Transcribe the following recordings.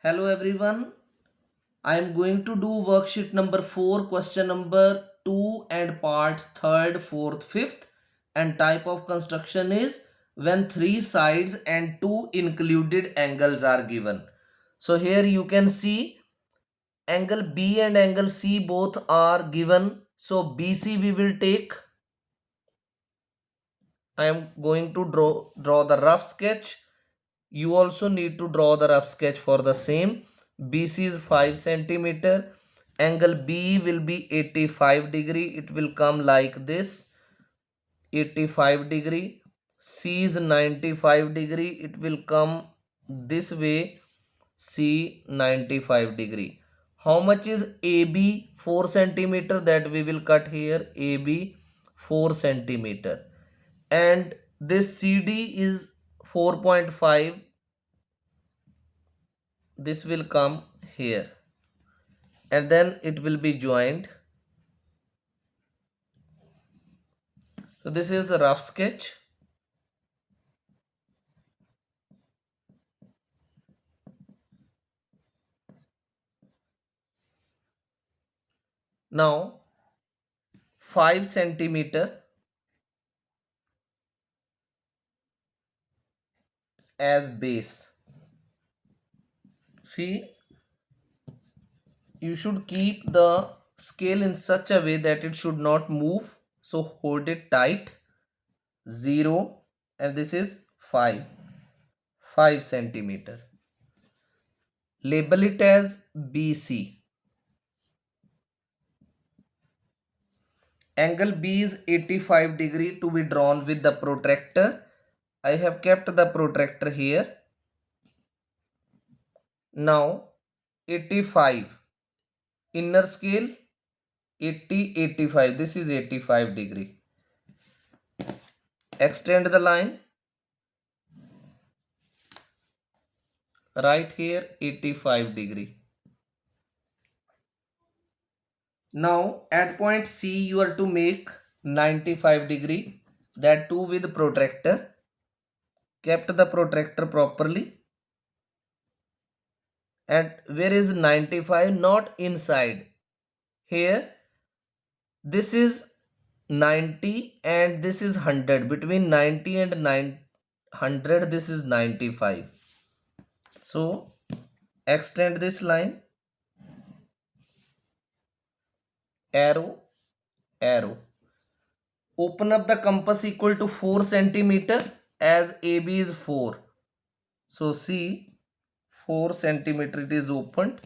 Hello everyone. I am going to do worksheet number 4, question number 2 and parts 3rd, 4th, 5th, and type of construction is when three sides and two included angles are given. So here you can see angle B and angle C both are given. So BC we will take. I am going to draw the rough sketch. You also need to draw the rough sketch for the same. BC is 5 centimeter. Angle B will be 85 degree. It will come like this, 85 degree. C is 95 degree. It will come this way, C 95 degree. How much is AB? 4 centimeter, that we will cut here. AB 4 centimeter. And this CD is 4.5. This will come here and then it will be joined. So this is a rough sketch. Now 5 centimeter as base. See, you should keep the scale in such a way that it should not move. So hold it tight. 0 and this is 5 centimeter. Label it as BC. Angle B is 85 degree to be drawn with the protractor. I have kept the protractor here. Now 85 inner scale, 85, this is 85 degree. Extend the line right here, 85 degree. Now at point C you are to make 95 degree, that too with protractor. Kept the protractor properly. And where is 95? Not inside. Here this is 90 and this is 100. Between 90 and 100 this is 95. So extend this line, arrow, arrow. Open up the compass equal to 4 centimeter as AB is 4. So see, 4 centimeter it is opened.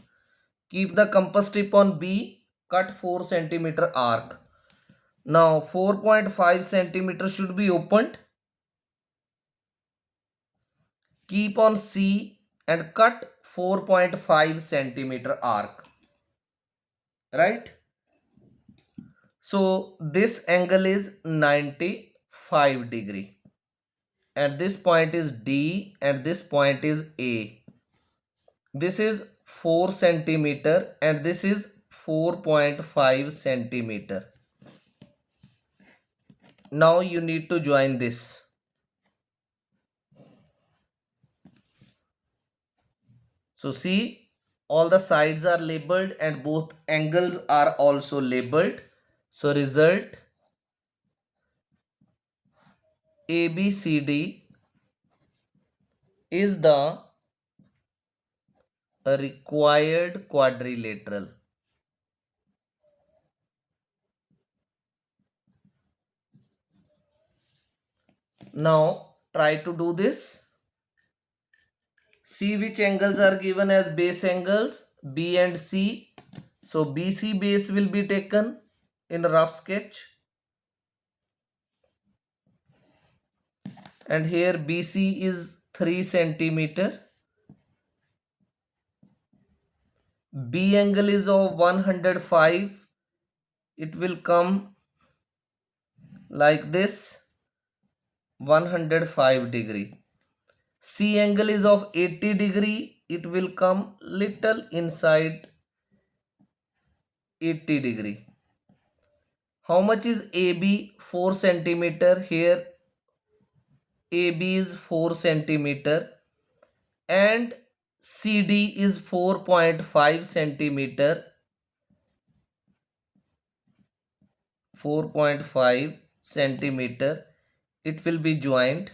Keep the compass tip on B, cut 4 centimeter arc. Now 4.5 centimeter should be opened. Keep on C and cut 4.5 centimeter arc. Right? So this angle is 95 degree. And this point is D and this point is A. This is 4 centimeter and this is 4.5 centimeter. Now you need to join this. So see, all the sides are labeled and both angles are also labeled. So result ABCD is the required quadrilateral. Now try to do this. See which angles are given as base angles, B and C. So BC base will be taken in a rough sketch. And here BC is 3 centimeter. B angle is of 105. It will come like this, 105 degree. C angle is of 80 degree. It will come little inside 80 degree. How much is AB? 4 centimeter. Here AB is 4 centimeter and CD is 4.5 centimeter. 4.5 centimeter. It will be joined.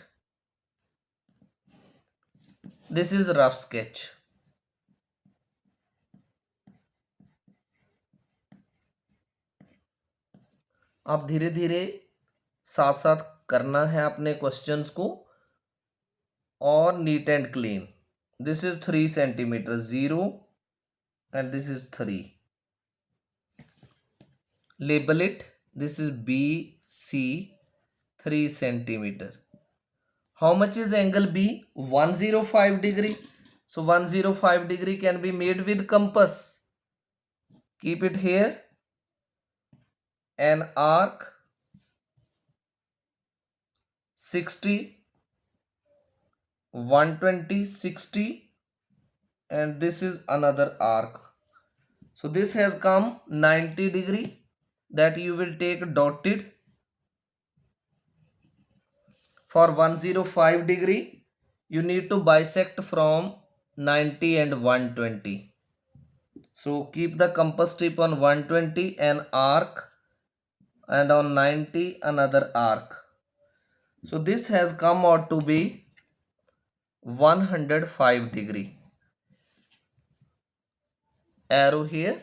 This is rough sketch. आप धीरे धीरे साथ साथ करना है अपने questions को, और neat and clean. This is 3 centimeter 0 and this is 3. Label it. This is BC 3 centimeter. How much is angle B? 105 degree. So 105 degree can be made with compass. Keep it here. An arc 60, 120, 60, and this is another arc. So this has come 90 degree, that you will take dotted. For 105 degree you need to bisect from 90 and 120. So keep the compass tip on 120, an arc, and on 90 another arc. So this has come out to be 105 degree. Arrow here,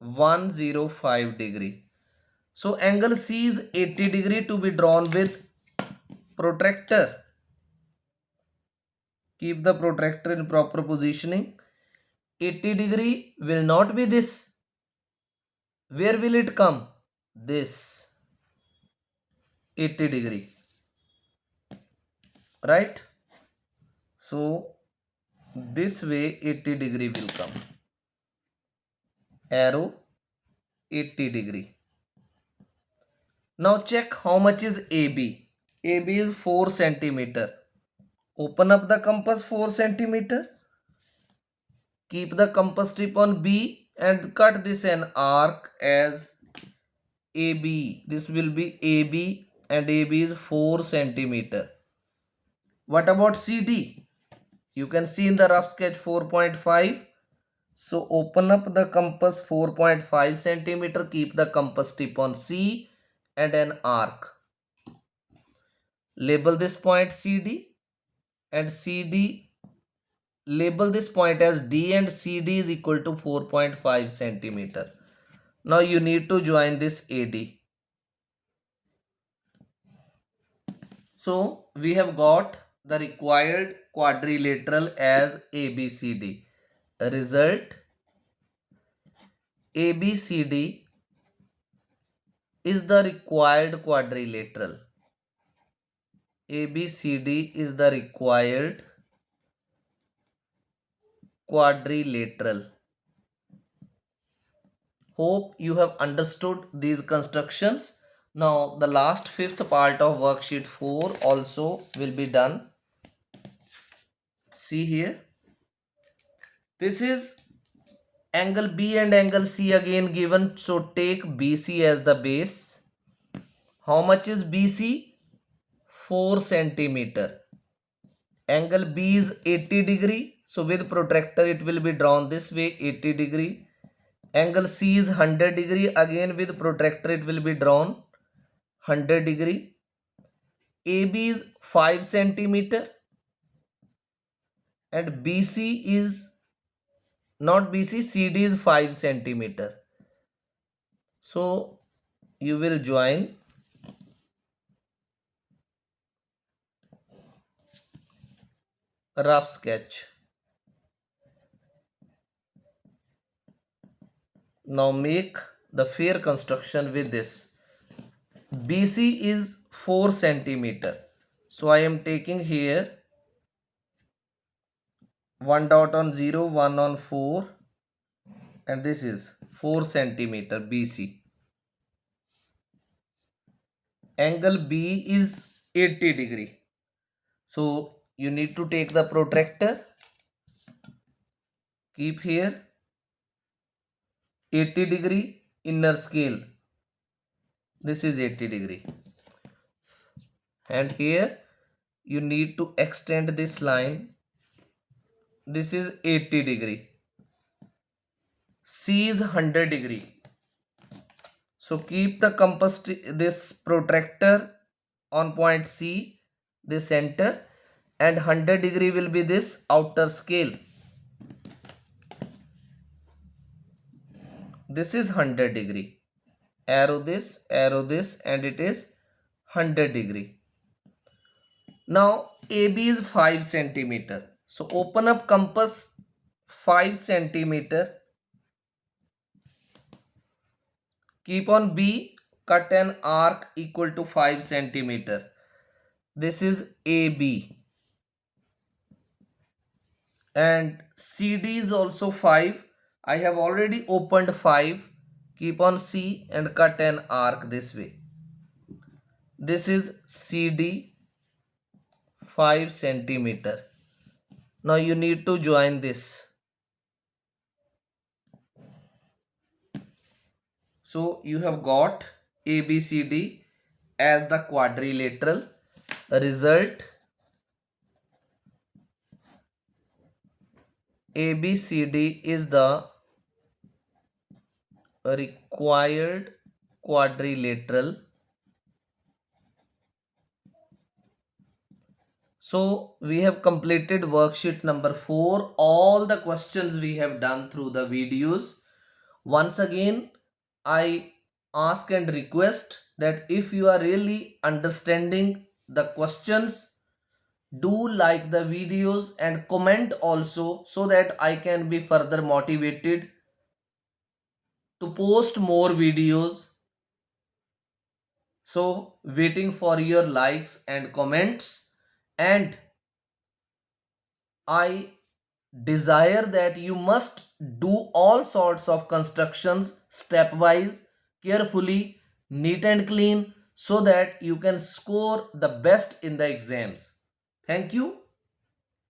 105 degree. So angle C is 80 degree to be drawn with protractor. Keep the protractor in proper positioning. 80 degree will not be this. Where will it come? This. 80 degree. Right? So this way 80 degree will come. Arrow 80 degree. Now check how much is AB. AB is 4 centimeter. Open up the compass 4 centimeter. Keep the compass tip on B and cut this an arc as AB. This will be AB, and AB is 4 centimeter. What about CD? You can see in the rough sketch 4.5. So open up the compass 4.5 centimeter. Keep the compass tip on C and an arc. Label this point CD, and CD, label this point as D, and CD is equal to 4.5 centimeter. Now you need to join this AD. So we have got the required quadrilateral as ABCD. Result, ABCD is the required quadrilateral. ABCD is the required quadrilateral. Hope you have understood these constructions. Now the last fifth part of worksheet 4 also will be done. See here. This is angle B and angle C again given. So take BC as the base. How much is BC? 4 centimeter. Angle B is 80 degree. So with protractor it will be drawn this way, 80 degree. Angle C is 100 degree. Again with protractor it will be drawn 100 degree. AB is 5 centimeter. And BC is not BC, CD is 5 centimeter. So you will join rough sketch. Now make the fair construction with this. BC is 4 centimeter. So I am taking here 1 dot on 0, 1 on 4, and this is 4 centimeter BC. Angle B is 80 degree. So you need to take the protractor, keep here 80 degree inner scale. This is 80 degree. And here you need to extend this line this is 80 degree. C is 100 degree. So keep the compass, this protractor on point C, the center, and 100 degree will be this outer scale. This is 100 degree. Arrow this, and it is 100 degree. Now AB is 5 centimeter. So open up compass 5 centimeter. Keep on B, cut an arc equal to 5 centimeter. This is AB. And CD is also 5. I have already opened 5. Keep on C and cut an arc this way. This is CD, 5 centimeter. Now you need to join this. So you have got ABCD as the quadrilateral. Result, ABCD is the required quadrilateral. So we have completed worksheet number 4. All the questions we have done through the videos. Once again, I ask and request that if you are really understanding the questions, do like the videos and comment also, so that I can be further motivated to post more videos. So waiting for your likes and comments, and I desire that you must do all sorts of constructions stepwise, carefully, neat and clean, so that you can score the best in the exams. Thank you.